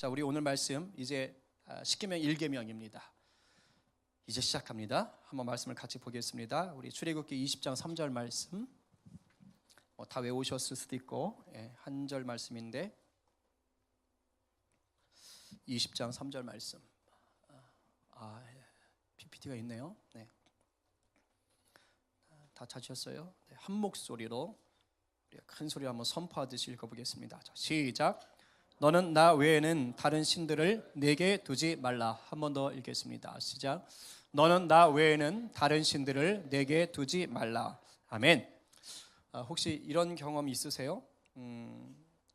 자, 우리 오늘 말씀 이제 십계명 1계명입니다. 이제 시작합니다. 한번 말씀을 같이 보겠습니다. 우리 출애굽기 20장 3절 말씀, 다 외우셨을 수도 있고 한 절 말씀인데 20장 3절 말씀. PPT가 있네요. 네. 다 찾으셨어요? 네, 한 목소리로 큰 소리로 한번 선포하듯이 읽어보겠습니다. 자, 시작. 너는 나 외에는 다른 신들을 내게 두지 말라. 한 번 더 읽겠습니다. 시작. 너는 나 외에는 다른 신들을 내게 두지 말라. 아멘. 혹시 이런 경험 있으세요?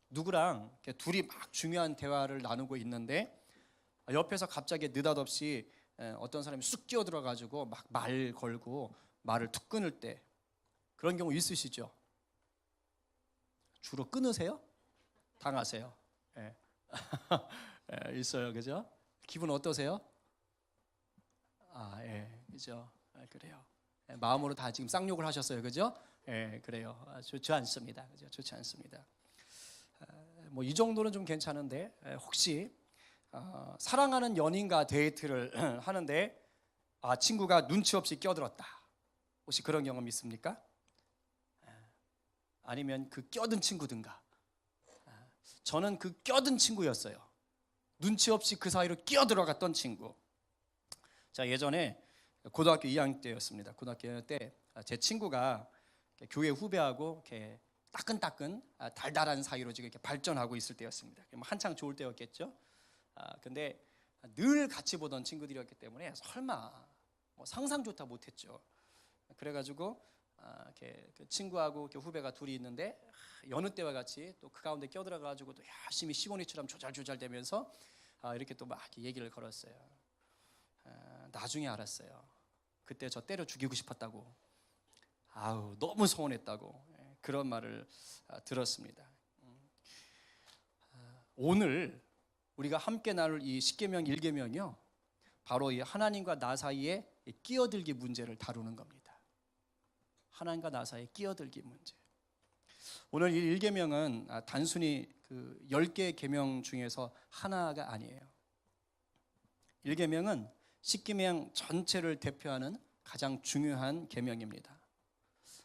누구랑 둘이 막 중요한 대화를 나누고 있는데 옆에서 갑자기 느닷없이 어떤 사람이 쑥 끼어들어가지고 막 말 걸고 말을 툭 끊을 때 그런 경우 있으시죠? 주로 끊으세요? 당하세요? 예. 있어요, 그죠? 기분 어떠세요? 그죠? 그래요. 마음으로 다 지금 쌍욕을 하셨어요, 그죠? 그래요. 좋지 않습니다, 그죠? 좋지 않습니다. 뭐 이 정도는 좀 괜찮은데 혹시 사랑하는 연인과 데이트를 하는데 친구가 눈치 없이 끼어들었다. 혹시 그런 경험 있습니까? 아니면 그 끼어든 친구든가. 저는 그 끼어든 친구였어요. 눈치 없이 그 사이로 끼어들어갔던 친구. 자, 예전에 고등학교 2학년 때였습니다. 고등학교 2학년 때 제 친구가 교회 후배하고 이렇게 따끈따끈 달달한 사이로 지금 이렇게 발전하고 있을 때였습니다. 한창 좋을 때였겠죠. 근데 늘 같이 보던 친구들이었기 때문에 설마 상상조차 못했죠. 그래가지고 이렇게 그 친구하고 이렇게 후배가 둘이 있는데 여느 때와 같이 또 그 가운데 껴들어가지고 또 열심히 시고니처럼 조잘조잘대면서 이렇게 또 막 얘기를 걸었어요. 나중에 알았어요. 그때 저 때려 죽이고 싶었다고. 너무 서운했다고 그런 말을 들었습니다. 오늘 우리가 함께 나눌 이 십계명 1계명이요, 바로 이 하나님과 나 사이에 끼어들기 문제를 다루는 겁니다. 하나님과 나 사이에 끼어들기 문제. 오늘 이 1계명은 단순히 그 10개의 계명 중에서 하나가 아니에요. 1계명은 십계명 전체를 대표하는 가장 중요한 계명입니다.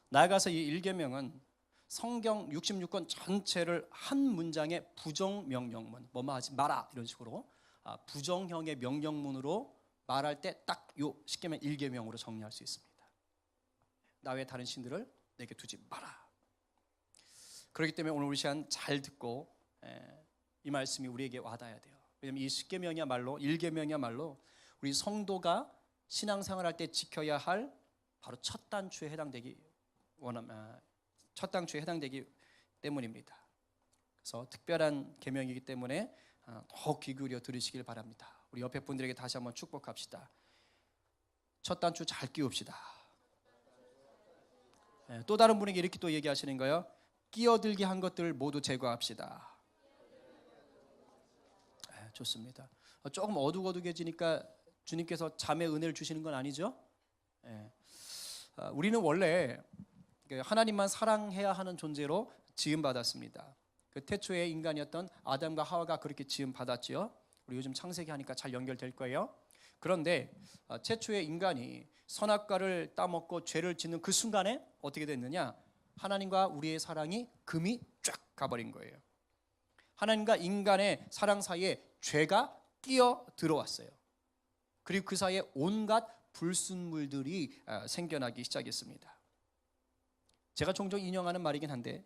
나아가서 이 1계명은 성경 66권 전체를 한 문장의 부정명령문, 뭐뭐 하지 마라 이런 식으로 부정형의 명령문으로 말할 때 딱 요 십계명 1계명으로 정리할 수 있습니다. 나 외에 다른 신들을 내게 두지 마라. 그렇기 때문에 오늘 우리 시간 잘 듣고 이 말씀이 우리에게 와닿아야 돼요. 왜냐하면 이 십계명이야말로 1계명이야말로 우리 성도가 신앙생활할 때 지켜야 할 바로 첫 단추에 해당되기 때문입니다. 그래서 특별한 계명이기 때문에 더욱 귀 기울여 들으시길 바랍니다. 우리 옆에 분들에게 다시 한번 축복합시다. 첫 단추 잘 끼웁시다. 또 다른 분에게 이렇게 또 얘기하시는 거예요. 끼어들게 한 것들 모두 제거합시다. 좋습니다. 조금 어둑어둑해지니까 주님께서 잠의 은혜를 주시는 건 아니죠? 우리는 원래 하나님만 사랑해야 하는 존재로 지음받았습니다. 그 태초의 인간이었던 아담과 하와가 그렇게 지음받았지요. 우리 요즘 창세기 하니까 잘 연결될 거예요. 그런데 최초의 인간이 선악과를 따먹고 죄를 짓는 그 순간에 어떻게 됐느냐? 하나님과 우리의 사랑이 금이 쫙 가버린 거예요. 하나님과 인간의 사랑 사이에 죄가 끼어 들어왔어요. 그리고 그 사이에 온갖 불순물들이 생겨나기 시작했습니다. 제가 종종 인용하는 말이긴 한데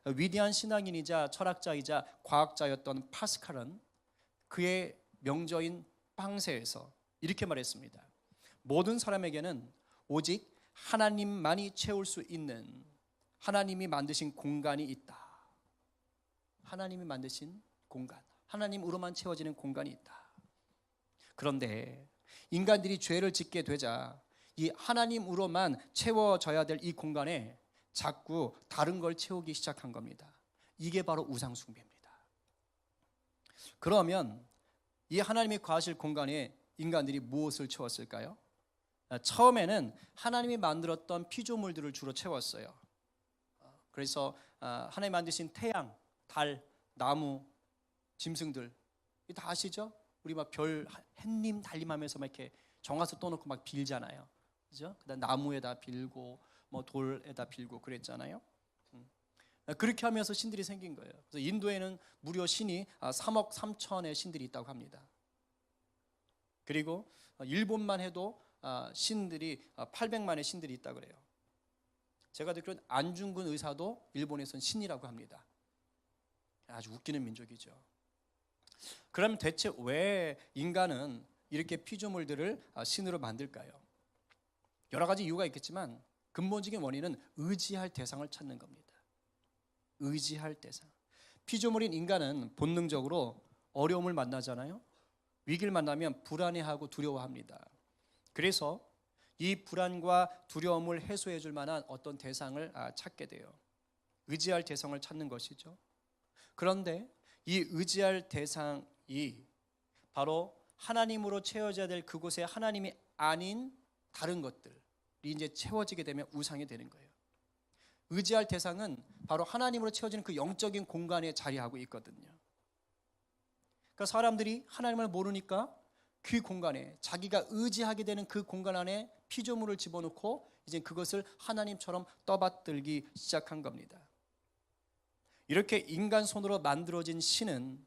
위대한 신앙인이자 철학자이자 과학자였던 파스칼은 그의 명저인 빵세에서 이렇게 말했습니다. 모든 사람에게는 오직 하나님만이 채울 수 있는 하나님이 만드신 공간이 있다. 하나님이 만드신 공간, 하나님으로만 채워지는 공간이 있다. 그런데 인간들이 죄를 짓게 되자 이 하나님으로만 채워져야 될 이 공간에 자꾸 다른 걸 채우기 시작한 겁니다. 이게 바로 우상숭배입니다. 그러면 이 하나님이 거하실 공간에 인간들이 무엇을 채웠을까요? 처음에는 하나님이 만들었던 피조물들을 주로 채웠어요. 그래서 하나님이 만드신 태양, 달, 나무, 짐승들 이거 다 아시죠? 우리 막 별 햇님 달림하면서 막 이렇게 정화수 떠놓고 막 빌잖아요. 그죠? 그다음 나무에다 빌고 뭐 돌에다 빌고 그랬잖아요. 그렇게 하면서 신들이 생긴 거예요. 그래서 인도에는 무려 신이 3억 3천의 신들이 있다고 합니다. 그리고 일본만 해도 신들이 800만의 신들이 있다고 그래요. 제가 듣기로는 안중근 의사도 일본에서는 신이라고 합니다. 아주 웃기는 민족이죠. 그럼 대체 왜 인간은 이렇게 피조물들을 신으로 만들까요? 여러 가지 이유가 있겠지만 근본적인 원인은 의지할 대상을 찾는 겁니다. 의지할 대상. 피조물인 인간은 본능적으로 어려움을 만나잖아요. 위기를 만나면 불안해하고 두려워합니다. 그래서 이 불안과 두려움을 해소해 줄 만한 어떤 대상을 찾게 돼요. 의지할 대상을 찾는 것이죠. 그런데 이 의지할 대상이 바로 하나님으로 채워져야 될 그곳에 하나님이 아닌 다른 것들이 이제 채워지게 되면 우상이 되는 거예요. 의지할 대상은 바로 하나님으로 채워지는 그 영적인 공간에 자리하고 있거든요. 그러니까 사람들이 하나님을 모르니까 그 공간에 자기가 의지하게 되는 그 공간 안에 피조물을 집어넣고 이제 그것을 하나님처럼 떠받들기 시작한 겁니다. 이렇게 인간 손으로 만들어진 신은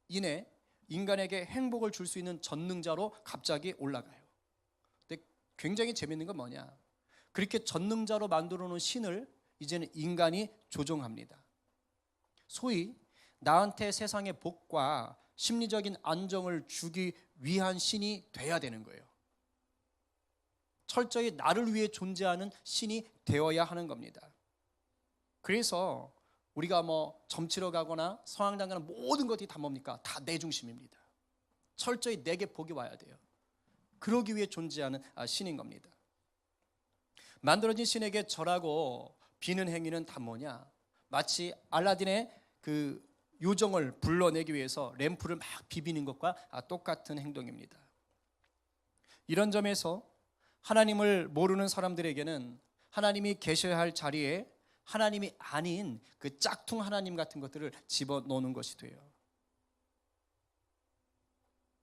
이내 인간에게 행복을 줄 수 있는 전능자로 갑자기 올라가요. 근데 굉장히 재밌는 건 뭐냐? 그렇게 전능자로 만들어 놓은 신을 이제는 인간이 조종합니다. 소위 나한테 세상의 복과 심리적인 안정을 주기 위한 신이 돼야 되는 거예요. 철저히 나를 위해 존재하는 신이 되어야 하는 겁니다. 그래서 우리가 뭐 점치러 가거나 성황당 가는 모든 것들이 다 뭡니까? 다 내 중심입니다. 철저히 내게 복이 와야 돼요. 그러기 위해 존재하는 신인 겁니다. 만들어진 신에게 절하고 비는 행위는 다 뭐냐? 마치 알라딘의 그 요정을 불러내기 위해서 램프를 막 비비는 것과 똑같은 행동입니다. 이런 점에서 하나님을 모르는 사람들에게는 하나님이 계셔야 할 자리에 하나님이 아닌 그 짝퉁 하나님 같은 것들을 집어넣는 것이 돼요.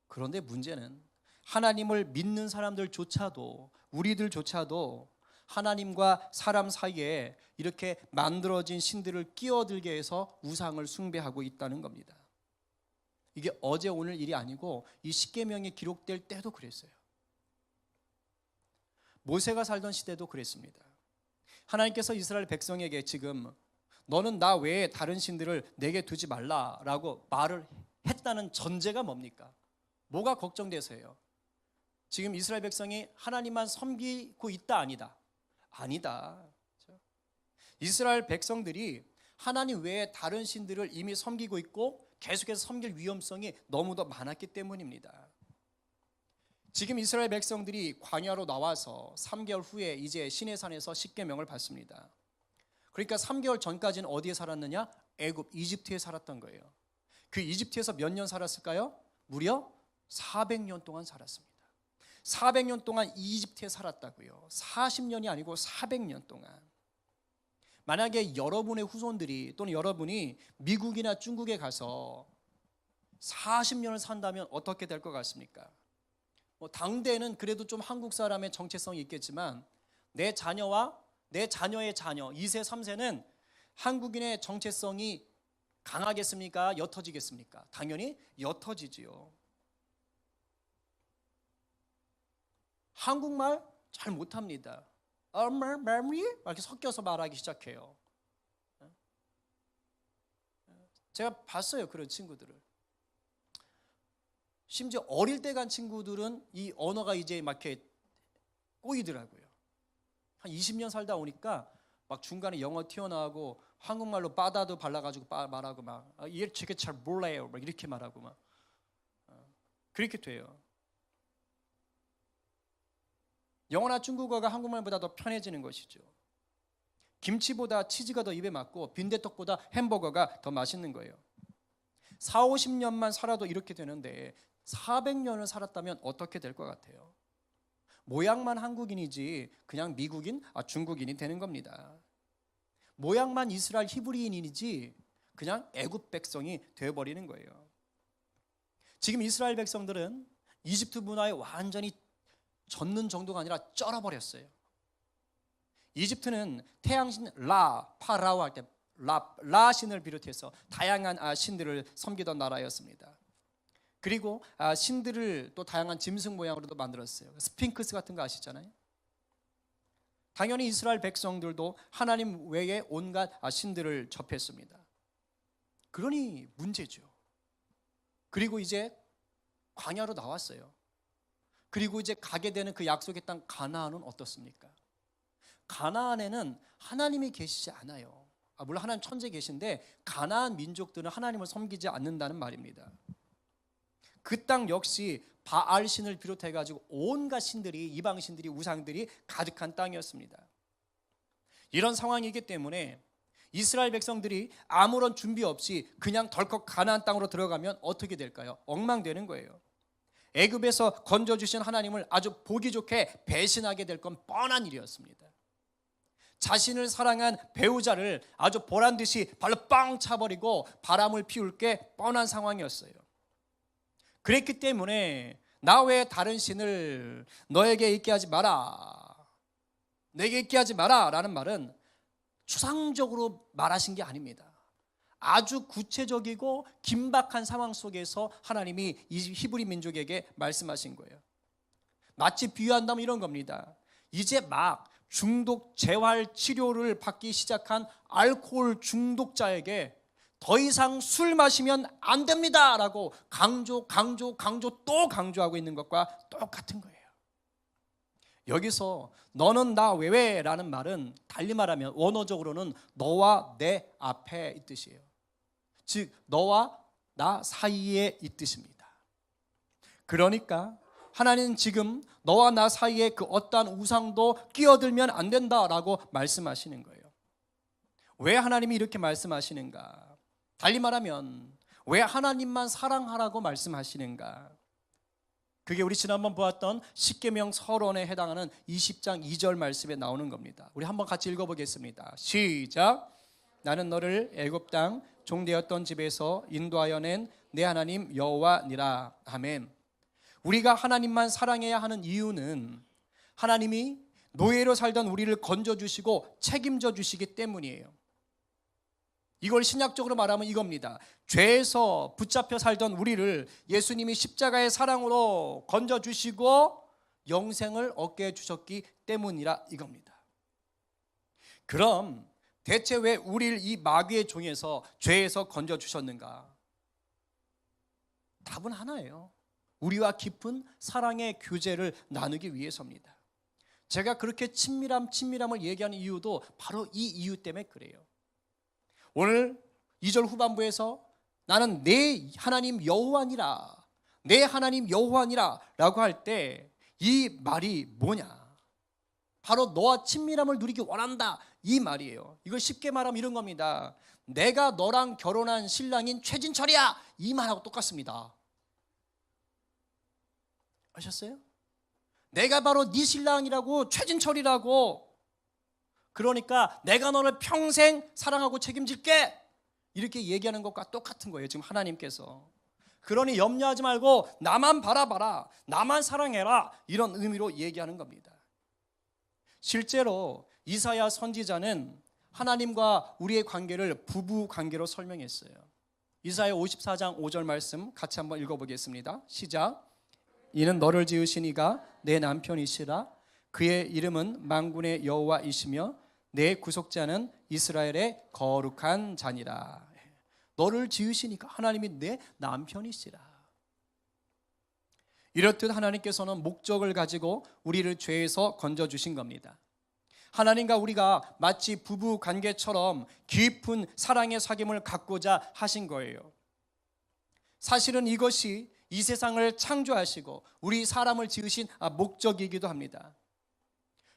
그런데 문제는 하나님을 믿는 사람들조차도 우리들조차도 하나님과 사람 사이에 이렇게 만들어진 신들을 끼어들게 해서 우상을 숭배하고 있다는 겁니다. 이게 어제 오늘 일이 아니고 이 십계명이 기록될 때도 그랬어요. 모세가 살던 시대도 그랬습니다. 하나님께서 이스라엘 백성에게 지금 너는 나 외에 다른 신들을 내게 두지 말라라고 말을 했다는 전제가 뭡니까? 뭐가 걱정돼서예요? 지금 이스라엘 백성이 하나님만 섬기고 있다 아니다? 아니다. 이스라엘 백성들이 하나님 외에 다른 신들을 이미 섬기고 있고 계속해서 섬길 위험성이 너무도 많았기 때문입니다. 지금 이스라엘 백성들이 광야로 나와서 3개월 후에 이제 시내산에서 십계명을 받습니다. 그러니까 3개월 전까지는 어디에 살았느냐? 애굽, 이집트에 살았던 거예요. 그 이집트에서 몇 년 살았을까요? 무려 400년 동안 살았습니다. 400년 동안 이집트에 살았다고요. 40년이 아니고 400년 동안. 만약에 여러분의 후손들이 또는 여러분이 미국이나 중국에 가서 40년을 산다면 어떻게 될 것 같습니까? 당대에는 그래도 좀 한국 사람의 정체성이 있겠지만 내 자녀와 내 자녀의 자녀 2세, 3세는 한국인의 정체성이 강하겠습니까? 옅어지겠습니까? 당연히 옅어지지요. 한국말 잘 못합니다. 이렇게 섞여서 말하기 시작해요. 제가 봤어요, 그런 친구들을. 심지어 어릴 때 간 친구들은 이 언어가 이제 막 이렇게 꼬이더라고요. 한 20년 살다 오니까 막 중간에 영어 튀어나오고 한국말로 빠다도 발라가지고 말하고 막 얘 되게 잘 몰라요, 막 이렇게 말하고 막 그렇게 돼요. 영어나 중국어가 한국말보다 더 편해지는 것이죠. 김치보다 치즈가 더 입에 맞고 빈대떡보다 햄버거가 더 맛있는 거예요. 4, 50년만 살아도 이렇게 되는데 400년을 살았다면 어떻게 될 것 같아요? 모양만 한국인이지 그냥 미국인, 중국인이 되는 겁니다. 모양만 이스라엘 히브리인이지 그냥 애굽 백성이 되어버리는 거예요. 지금 이스라엘 백성들은 이집트 문화에 완전히 젖는 정도가 아니라 쩔어버렸어요. 이집트는 태양신 라, 파라오 할 때 라 신을 비롯해서 다양한 신들을 섬기던 나라였습니다. 그리고 신들을 또 다양한 짐승 모양으로도 만들었어요. 스핑크스 같은 거 아시잖아요. 당연히 이스라엘 백성들도 하나님 외에 온갖 신들을 접했습니다. 그러니 문제죠. 그리고 이제 광야로 나왔어요. 그리고 이제 가게 되는 그 약속의 땅 가나안은 어떻습니까? 가나안에는 하나님이 계시지 않아요. 물론 하나님 천재 계신데 가나안 민족들은 하나님을 섬기지 않는다는 말입니다. 그 땅 역시 바알 신을 비롯해 가지고 온갖 신들이, 이방 신들이, 우상들이 가득한 땅이었습니다. 이런 상황이기 때문에 이스라엘 백성들이 아무런 준비 없이 그냥 덜컥 가나안 땅으로 들어가면 어떻게 될까요? 엉망되는 거예요. 애굽에서 건져주신 하나님을 아주 보기 좋게 배신하게 될 건 뻔한 일이었습니다. 자신을 사랑한 배우자를 아주 보란듯이 발로 뻥 차버리고 바람을 피울 게 뻔한 상황이었어요. 그랬기 때문에 나 외에 다른 신을 너에게 있게 하지 마라, 내게 있게 하지 마라 라는 말은 추상적으로 말하신 게 아닙니다. 아주 구체적이고 긴박한 상황 속에서 하나님이 이 히브리 민족에게 말씀하신 거예요. 마치 비유한다면 이런 겁니다. 이제 막 중독 재활 치료를 받기 시작한 알코올 중독자에게 더 이상 술 마시면 안 됩니다 라고 강조 또 강조하고 있는 것과 똑같은 거예요. 여기서 너는 나 외에라는 말은 달리 말하면 원어적으로는 너와 내 앞에 이 뜻이에요. 즉 너와 나 사이에 이 뜻입니다. 그러니까 하나님은 지금 너와 나 사이에 그 어떠한 우상도 끼어들면 안 된다라고 말씀하시는 거예요. 왜 하나님이 이렇게 말씀하시는가? 달리 말하면 왜 하나님만 사랑하라고 말씀하시는가? 그게 우리 지난번 보았던 십계명 서론에 해당하는 20장 2절 말씀에 나오는 겁니다. 우리 한번 같이 읽어보겠습니다. 시작. 나는 너를 애굽 땅 종되었던 집에서 인도하여 낸 내 하나님 여호와니라. 아멘. 우리가 하나님만 사랑해야 하는 이유는 하나님이 노예로 살던 우리를 건져주시고 책임져 주시기 때문이에요. 이걸 신약적으로 말하면 이겁니다. 죄에서 붙잡혀 살던 우리를 예수님이 십자가의 사랑으로 건져주시고 영생을 얻게 해주셨기 때문이라 이겁니다. 그럼 대체 왜 우리를 이 마귀의 종에서 죄에서 건져주셨는가? 답은 하나예요. 우리와 깊은 사랑의 교제를 나누기 위해서입니다. 제가 그렇게 친밀함을 얘기하는 이유도 바로 이 이유 때문에 그래요. 오늘 2절 후반부에서 나는 내 하나님 여호와니라, 내 하나님 여호와니라 라고 할 때 이 말이 뭐냐? 바로 너와 친밀함을 누리기 원한다 이 말이에요. 이걸 쉽게 말하면 이런 겁니다. 내가 너랑 결혼한 신랑인 최진철이야 이 말하고 똑같습니다. 아셨어요? 내가 바로 네 신랑이라고, 최진철이라고. 그러니까 내가 너를 평생 사랑하고 책임질게 이렇게 얘기하는 것과 똑같은 거예요. 지금 하나님께서. 그러니 염려하지 말고 나만 바라봐라, 나만 사랑해라 이런 의미로 얘기하는 겁니다. 실제로 이사야 선지자는 하나님과 우리의 관계를 부부 관계로 설명했어요. 이사야 54장 5절 말씀 같이 한번 읽어보겠습니다. 시작. 이는 너를 지으신 이가 내 남편이시라. 그의 이름은 만군의 여호와이시며 내 구속자는 이스라엘의 거룩한 자니라. 너를 지으시니까 하나님이 내 남편이시라. 이렇듯 하나님께서는 목적을 가지고 우리를 죄에서 건져주신 겁니다. 하나님과 우리가 마치 부부 관계처럼 깊은 사랑의 사귐을 갖고자 하신 거예요. 사실은 이것이 이 세상을 창조하시고 우리 사람을 지으신 목적이기도 합니다.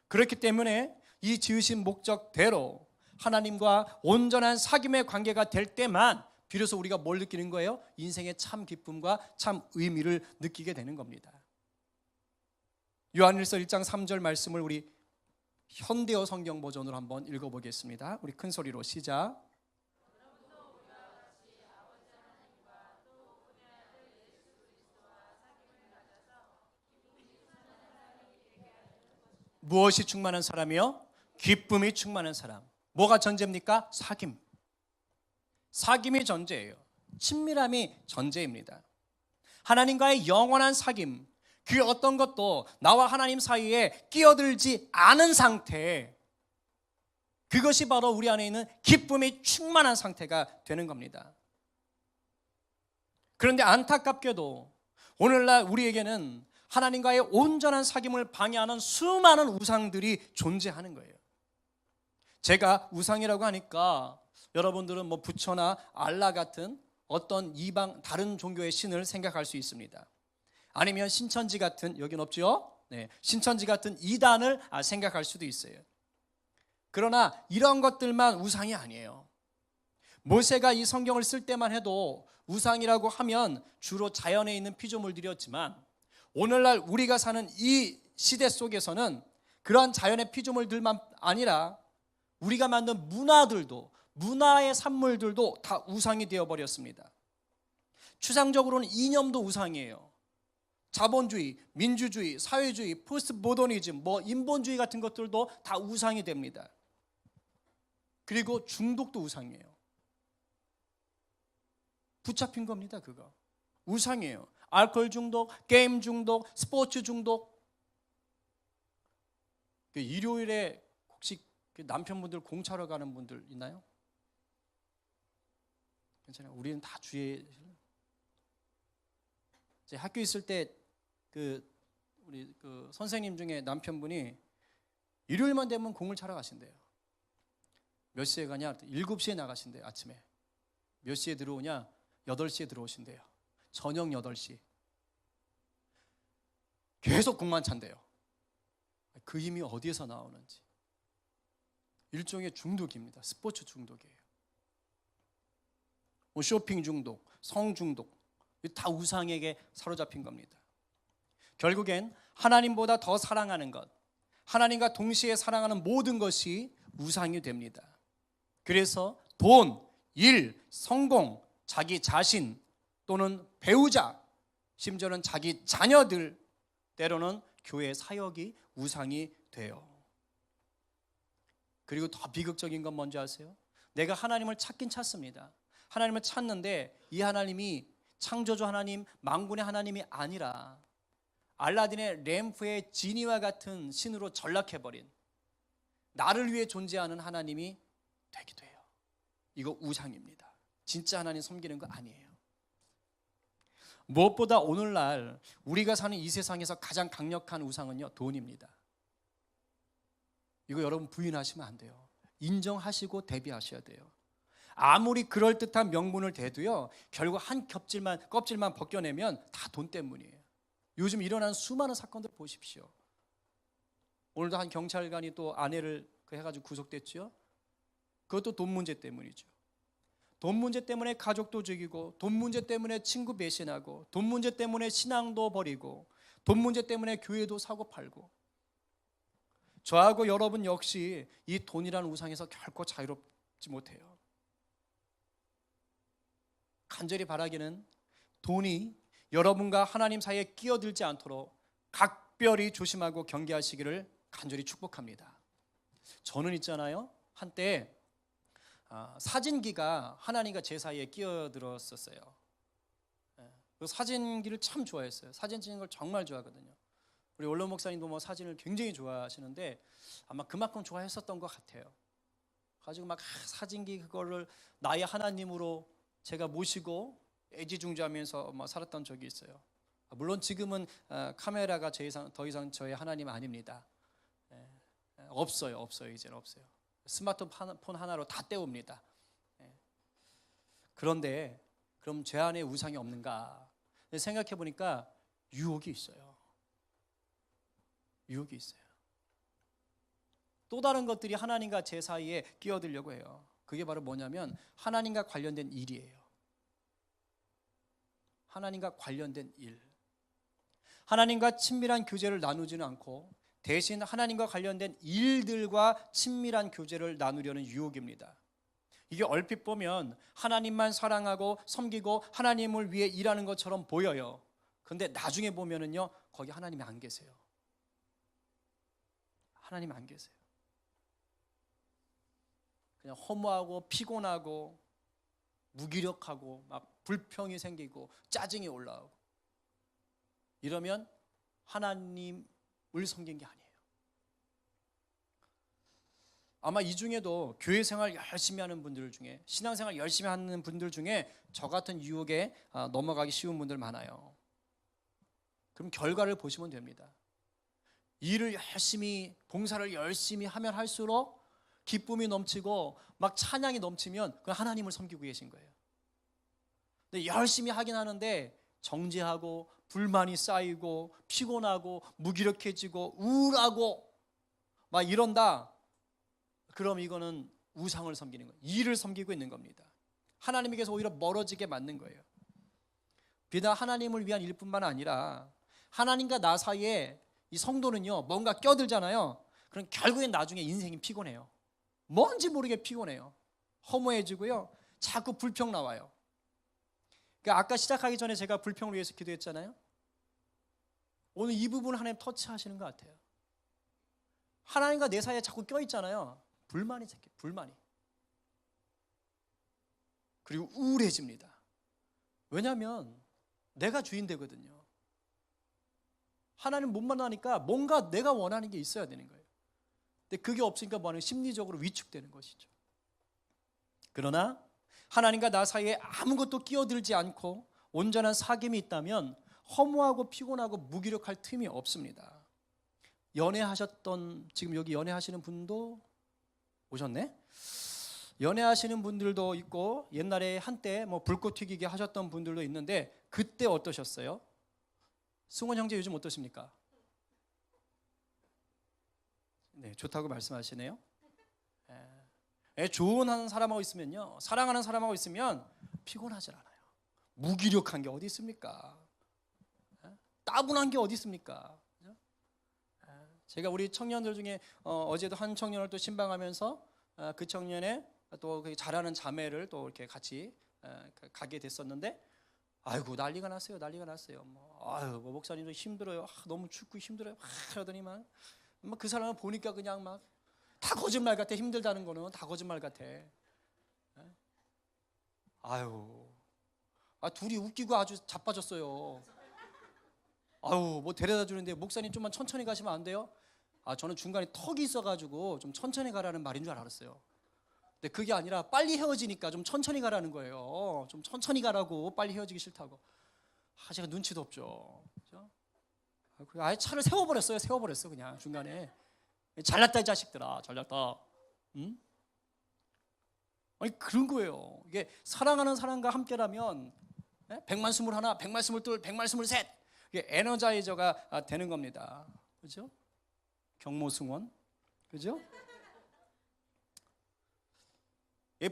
그렇기 때문에 이 지으신 목적대로 하나님과 온전한 사귐의 관계가 될 때만 비로소 우리가 뭘 느끼는 거예요? 인생의 참 기쁨과 참 의미를 느끼게 되는 겁니다. 요한일서 1장 3절 말씀을 우리 현대어 성경 버전으로 한번 읽어보겠습니다. 우리 큰 소리로 시작. 무엇이 충만한 사람이요? 기쁨이 충만한 사람. 뭐가 전제입니까? 사귐. 사귐이 전제예요. 친밀함이 전제입니다. 하나님과의 영원한 사귐, 그 어떤 것도 나와 하나님 사이에 끼어들지 않은 상태, 그것이 바로 우리 안에 있는 기쁨이 충만한 상태가 되는 겁니다. 그런데 안타깝게도 오늘날 우리에게는 하나님과의 온전한 사귐을 방해하는 수많은 우상들이 존재하는 거예요. 제가 우상이라고 하니까 여러분들은 뭐 부처나 알라 같은 어떤 이방 다른 종교의 신을 생각할 수 있습니다. 아니면 신천지 같은, 여긴 없죠? 네, 신천지 같은 이단을 생각할 수도 있어요. 그러나 이런 것들만 우상이 아니에요. 모세가 이 성경을 쓸 때만 해도 우상이라고 하면 주로 자연에 있는 피조물들이었지만, 오늘날 우리가 사는 이 시대 속에서는 그러한 자연의 피조물들만 아니라 우리가 만든 문화들도, 문화의 산물들도 다 우상이 되어버렸습니다. 추상적으로는 이념도 우상이에요. 자본주의, 민주주의, 사회주의, 포스트 모더니즘, 인본주의 같은 것들도 다 우상이 됩니다. 그리고 중독도 우상이에요. 붙잡힌 겁니다. 그거 우상이에요. 알코올 중독, 게임 중독, 스포츠 중독. 일요일에 혹시 남편분들 공차러 가는 분들 있나요? 괜찮아요. 우리는 다 주의. 제 학교 있을 때 우리 선생님 중에 남편분이 일요일만 되면 공을 차러 가신대요. 몇 시에 가냐? 7시에 나가신대요. 아침에. 몇 시에 들어오냐? 8시에 들어오신대요. 저녁 8시. 계속 공만 찬대요. 그 힘이 어디에서 나오는지. 일종의 중독입니다. 스포츠 중독이에요. 쇼핑 중독, 성 중독, 다 우상에게 사로잡힌 겁니다. 결국엔 하나님보다 더 사랑하는 것, 하나님과 동시에 사랑하는 모든 것이 우상이 됩니다. 그래서 돈, 일, 성공, 자기 자신 또는 배우자, 심지어는 자기 자녀들, 때로는 교회 사역이 우상이 돼요. 그리고 더 비극적인 건 뭔지 아세요? 내가 하나님을 찾긴 찾습니다. 하나님을 찾는데 이 하나님이 창조주 하나님, 만군의 하나님이 아니라 알라딘의 램프의 지니와 같은 신으로 전락해버린 나를 위해 존재하는 하나님이 되기도 해요. 이거 우상입니다. 진짜 하나님 섬기는 거 아니에요. 무엇보다 오늘날 우리가 사는 이 세상에서 가장 강력한 우상은요, 돈입니다. 이거 여러분 부인하시면 안 돼요. 인정하시고 대비하셔야 돼요. 아무리 그럴듯한 명분을 대도요, 결국 한 껍질만 벗겨내면 다 돈 때문이에요. 요즘 일어나는 수많은 사건들 보십시오. 오늘도 한 경찰관이 또 아내를 해가지고 구속됐죠. 그것도 돈 문제 때문이죠. 돈 문제 때문에 가족도 죽이고, 돈 문제 때문에 친구 배신하고, 돈 문제 때문에 신앙도 버리고, 돈 문제 때문에 교회도 사고 팔고. 저하고 여러분 역시 이 돈이라는 우상에서 결코 자유롭지 못해요. 간절히 바라기는 돈이 여러분과 하나님 사이에 끼어들지 않도록 각별히 조심하고 경계하시기를 간절히 축복합니다. 저는 있잖아요, 한때 사진기가 하나님과 제 사이에 끼어들었었어요. 그 사진기를 참 좋아했어요. 사진 찍는 걸 정말 좋아하거든요. 우리 원로 목사님도 사진을 굉장히 좋아하시는데 아마 그만큼 좋아했었던 것 같아요. 가지고 막 사진기 그거를 나의 하나님으로 제가 모시고 애지중지하면서 살았던 적이 있어요. 물론 지금은 카메라가 더 이상 저의 하나님 아닙니다. 없어요. 이제는 없어요. 스마트폰 하나로 다 때웁니다. 그런데 그럼 제 안에 우상이 없는가 생각해 보니까 유혹이 있어요. 또 다른 것들이 하나님과 제 사이에 끼어들려고 해요. 그게 바로 뭐냐면 하나님과 관련된 일이에요. 하나님과 관련된 일. 하나님과 친밀한 교제를 나누지는 않고 대신 하나님과 관련된 일들과 친밀한 교제를 나누려는 유혹입니다. 이게 얼핏 보면 하나님만 사랑하고 섬기고 하나님을 위해 일하는 것처럼 보여요. 그런데 나중에 보면은요, 거기 하나님이 안 계세요. 하나님 안 계세요. 그냥 허무하고 피곤하고 무기력하고 막 불평이 생기고 짜증이 올라오고 이러면 하나님을 섬긴 게 아니에요. 아마 이 중에도 교회 생활 열심히 하는 분들 중에, 신앙생활 열심히 하는 분들 중에 저 같은 유혹에 넘어가기 쉬운 분들 많아요. 그럼 결과를 보시면 됩니다. 일을 열심히, 봉사를 열심히 하면 할수록 기쁨이 넘치고 막 찬양이 넘치면 그건 하나님을 섬기고 계신 거예요. 근데 열심히 하긴 하는데 정죄하고 불만이 쌓이고 피곤하고 무기력해지고 우울하고 막 이런다. 그럼 이거는 우상을 섬기는 거예요. 일을 섬기고 있는 겁니다. 하나님께서 오히려 멀어지게 만든 거예요. 비단 하나님을 위한 일뿐만 아니라 하나님과 나 사이에 이 성도는요, 뭔가 껴들잖아요. 그럼 결국엔 나중에 인생이 피곤해요. 뭔지 모르게 피곤해요. 허무해지고요. 자꾸 불평 나와요. 그러니까 아까 시작하기 전에 제가 불평을 위해서 기도했잖아요. 오늘 이 부분 하나님 터치하시는 것 같아요. 하나님과 내 사이에 자꾸 껴있잖아요. 불만이 생겨요. 불만이. 그리고 우울해집니다. 왜냐하면 내가 주인 되거든요. 하나님 못 만나니까 뭔가 내가 원하는 게 있어야 되는 거예요. 근데 그게 없으니까 뭐하는 심리적으로 위축되는 것이죠. 그러나 하나님과 나 사이에 아무것도 끼어들지 않고 온전한 사귐이 있다면 허무하고 피곤하고 무기력할 틈이 없습니다. 연애하셨던, 지금 여기 연애하시는 분도 오셨네? 연애하시는 분들도 있고 옛날에 한때 뭐 불꽃 튀기게 하셨던 분들도 있는데 그때 어떠셨어요? 승원 형제 요즘 어떠십니까? 네, 좋다고 말씀하시네요. 좋은 사람하고 있으면요, 사랑하는 사람하고 있으면 피곤하지 않아요. 무기력한 게 어디 있습니까? 따분한 게 어디 있습니까? 제가 우리 청년들 중에 어제도 한 청년을 또 신방하면서 그 청년의 또 잘하는 자매를 또 이렇게 같이 가게 됐었는데, 아이고 난리가 났어요. 난리가 났어요. 뭐 목사님도 힘들어요. 너무 춥고 힘들어요. 그러더니만 그 사람을 보니까 그냥 막 다 거짓말 같아. 힘들다는 거는 다 거짓말 같아. 둘이 웃기고 아주 자빠졌어요. 뭐 데려다 주는데 목사님 좀만 천천히 가시면 안 돼요? 저는 중간에 턱이 있어가지고 좀 천천히 가라는 말인 줄 알았어요. 근데 그게 아니라 빨리 헤어지니까 좀 천천히 가라는 거예요. 좀 천천히 가라고, 빨리 헤어지기 싫다고. 제가 눈치도 없죠. 그죠? 아예 차를 세워버렸어요. 세워버렸어 그냥 중간에. 잘났다 이 자식들아, 잘났다. 응? 아니 그런 거예요. 이게 사랑하는 사람과 함께라면 100만 21, 100만 22, 100만 23 이게 에너자이저가 되는 겁니다. 그죠? 경모승원, 그죠?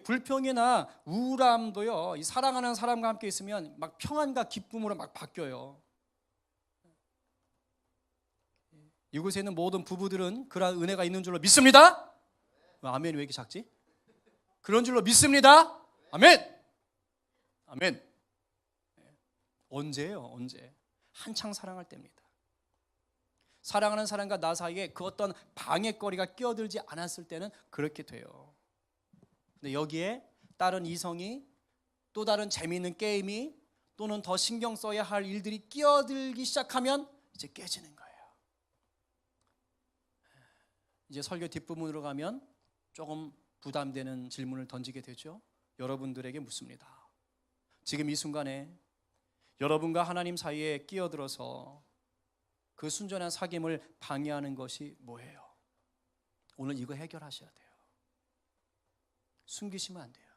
불평이나 우울함도요, 이 사랑하는 사람과 함께 있으면 막 평안과 기쁨으로 막 바뀌어요. 이곳에 있는 모든 부부들은 그러한 은혜가 있는 줄로 믿습니다. 아멘이 왜 이렇게 작지? 그런 줄로 믿습니다. 아멘. 아멘. 언제예요? 언제? 한창 사랑할 때입니다. 사랑하는 사람과 나 사이에 그 어떤 방해거리가 끼어들지 않았을 때는 그렇게 돼요. 근데 여기에 다른 이성이, 또 다른 재미있는 게임이, 또는 더 신경 써야 할 일들이 끼어들기 시작하면 이제 깨지는 거예요. 이제 설교 뒷부분으로 가면 조금 부담되는 질문을 던지게 되죠. 여러분들에게 묻습니다. 지금 이 순간에 여러분과 하나님 사이에 끼어들어서 그 순전한 사귐을 방해하는 것이 뭐예요? 오늘 이거 해결하셔야 돼요. 숨기시면 안 돼요.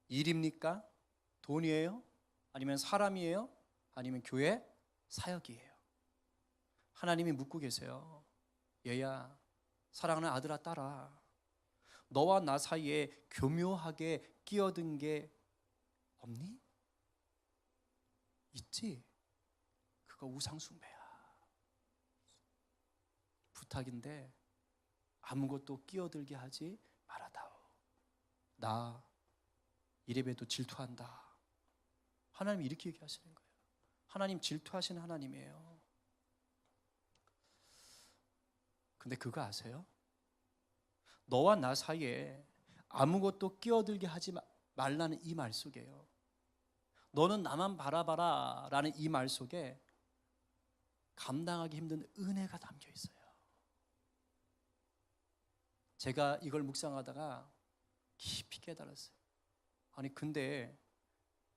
일입니까? 돈이에요? 아니면 사람이에요? 아니면 교회 사역이에요? 하나님이 묻고 계세요. 얘야, 사랑하는 아들아 딸아, 너와 나 사이에 교묘하게 끼어든 게 없니? 있지? 그거 우상숭배야. 부탁인데 아무것도 끼어들게 하지 말아다오. 나 이래봬도 질투한다. 하나님이 이렇게 얘기하시는 거예요. 하나님 질투하시는 하나님이에요. 근데 그거 아세요? 너와 나 사이에 아무것도 끼어들게 하지 말라는 이 말 속에요, 너는 나만 바라봐라 라는 이 말 속에 감당하기 힘든 은혜가 담겨 있어요. 제가 이걸 묵상하다가 깊이 깨달았어요. 아니 근데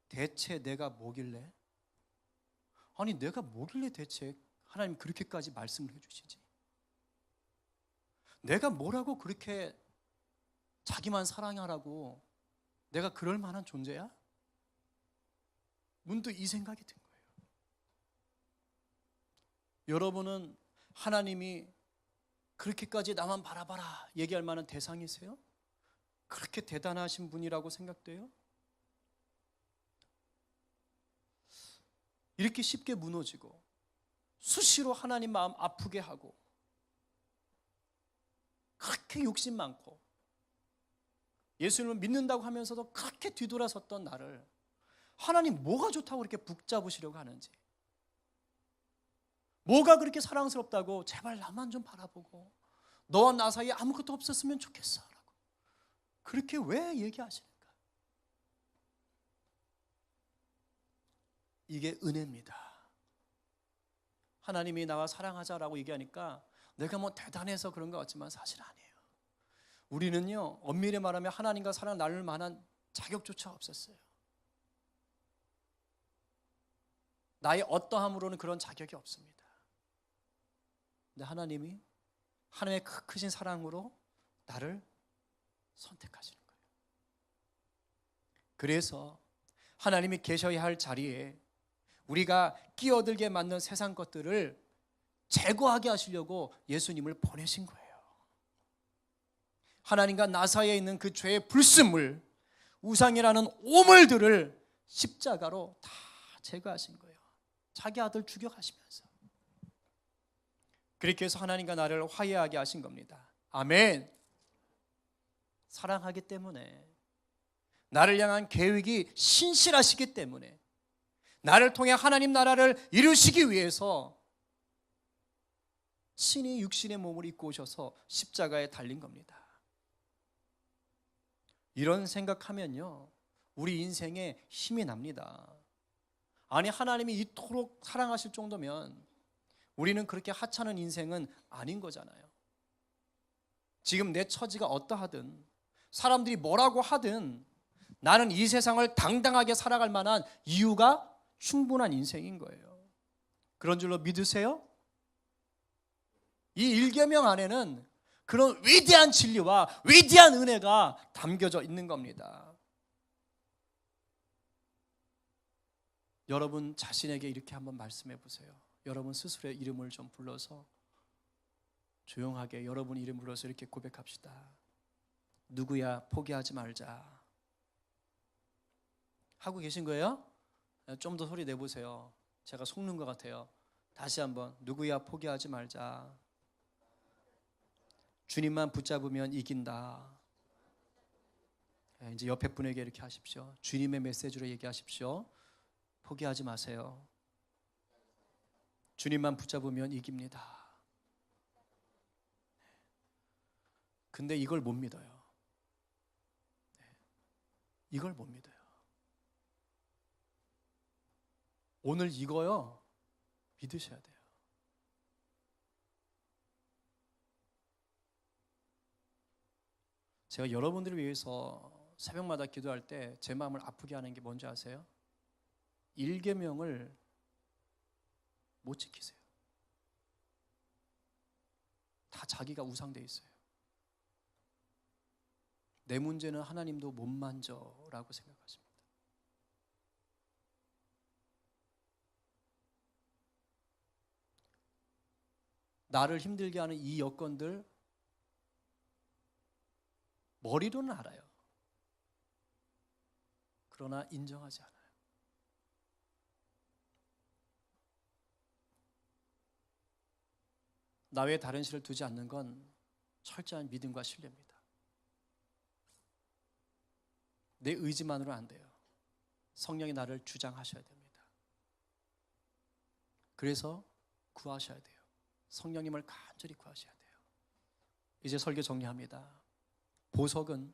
대체 내가 뭐길래, 아니 내가 뭐길래 대체 하나님 그렇게까지 말씀을 해주시지? 내가 뭐라고 그렇게 자기만 사랑하라고, 내가 그럴 만한 존재야? 문득 이 생각이 든 거예요. 여러분은 하나님이 그렇게까지 나만 바라봐라 얘기할 만한 대상이세요? 그렇게 대단하신 분이라고 생각돼요? 이렇게 쉽게 무너지고 수시로 하나님 마음 아프게 하고 그렇게 욕심 많고 예수님을 믿는다고 하면서도 그렇게 뒤돌아섰던 나를 하나님 뭐가 좋다고 그렇게 붙잡으시려고 하는지, 뭐가 그렇게 사랑스럽다고 제발 나만 좀 바라보고 너와 나 사이에 아무것도 없었으면 좋겠어 라고 그렇게 왜 얘기하시는가? 이게 은혜입니다. 하나님이 나와 사랑하자라고 얘기하니까 내가 뭐 대단해서 그런 것 같지만 사실 아니에요. 우리는요, 엄밀히 말하면 하나님과 사랑 나눌 만한 자격조차 없었어요. 나의 어떠함으로는 그런 자격이 없습니다. 근데 하나님이 하나님의 크신 사랑으로 나를 선택하시는 거예요. 그래서 하나님이 계셔야 할 자리에 우리가 끼어들게 만든 세상 것들을 제거하게 하시려고 예수님을 보내신 거예요. 하나님과 나 사이에 있는 그 죄의 불순물, 우상이라는 오물들을 십자가로 다 제거하신 거예요. 자기 아들 죽여가시면서. 그렇게 해서 하나님과 나를 화해하게 하신 겁니다. 아멘. 사랑하기 때문에, 나를 향한 계획이 신실하시기 때문에, 나를 통해 하나님 나라를 이루시기 위해서 신이 육신의 몸을 입고 오셔서 십자가에 달린 겁니다. 이런 생각하면요, 우리 인생에 힘이 납니다. 아니 하나님이 이토록 사랑하실 정도면 우리는 그렇게 하찮은 인생은 아닌 거잖아요. 지금 내 처지가 어떠하든, 사람들이 뭐라고 하든 나는 이 세상을 당당하게 살아갈 만한 이유가 충분한 인생인 거예요. 그런 줄로 믿으세요? 이 일계명 안에는 그런 위대한 진리와 위대한 은혜가 담겨져 있는 겁니다. 여러분 자신에게 이렇게 한번 말씀해 보세요. 여러분 스스로의 이름을 좀 불러서 조용하게 여러분 이름 불러서 이렇게 고백합시다. 누구야, 포기하지 말자. 하고 계신 거예요? 좀 더 소리 내보세요. 제가 속는 것 같아요. 다시 한번, 누구야, 포기하지 말자. 주님만 붙잡으면 이긴다. 이제 옆에 분에게 이렇게 하십시오. 주님의 메시지로 얘기하십시오. 포기하지 마세요. 주님만 붙잡으면 이깁니다. 근데 이걸 못 믿어요. 이걸 못 믿어요. 오늘 이거요, 믿으셔야 돼요. 제가 여러분들을 위해서 새벽마다 기도할 때 제 마음을 아프게 하는 게 뭔지 아세요? 일계명을 못 지키세요. 다 자기가 우상돼 있어요. 내 문제는 하나님도 못 만져라고 생각하십니다. 나를 힘들게 하는 이 여건들 머리로는 알아요. 그러나 인정하지 않아요. 나 외에 다른 신을 두지 않는 건 철저한 믿음과 신뢰입니다. 내 의지만으로는 안 돼요. 성령이 나를 주장하셔야 됩니다. 그래서 구하셔야 돼요. 성령님을 간절히 구하셔야 돼요. 이제 설교 정리합니다. 보석은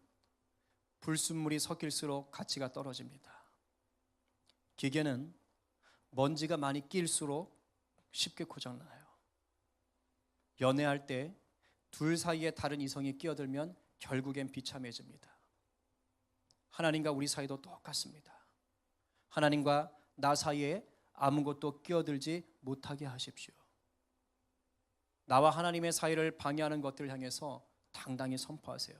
불순물이 섞일수록 가치가 떨어집니다. 기계는 먼지가 많이 낄수록 쉽게 고장나요. 연애할 때 둘 사이에 다른 이성이 끼어들면 결국엔 비참해집니다. 하나님과 우리 사이도 똑같습니다. 하나님과 나 사이에 아무것도 끼어들지 못하게 하십시오. 나와 하나님의 사이를 방해하는 것들을 향해서 당당히 선포하세요.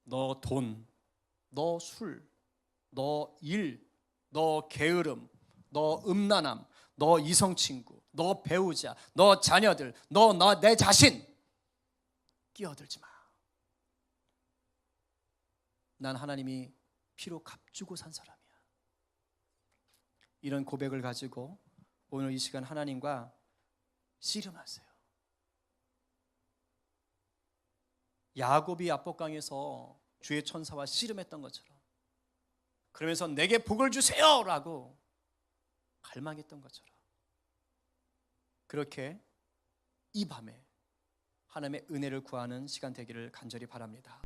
너 돈, 너 술, 너 일, 너 게으름, 너 음란함, 너 이성친구, 너 배우자, 너 자녀들, 너 내 자신 끼어들지 마. 난 하나님이 피로 값주고 산 사람이야. 이런 고백을 가지고 오늘 이 시간 하나님과 씨름하세요. 야곱이 압복강에서 주의 천사와 씨름했던 것처럼, 그러면서 내게 복을 주세요 라고 갈망했던 것처럼, 그렇게 이 밤에 하나님의 은혜를 구하는 시간 되기를 간절히 바랍니다.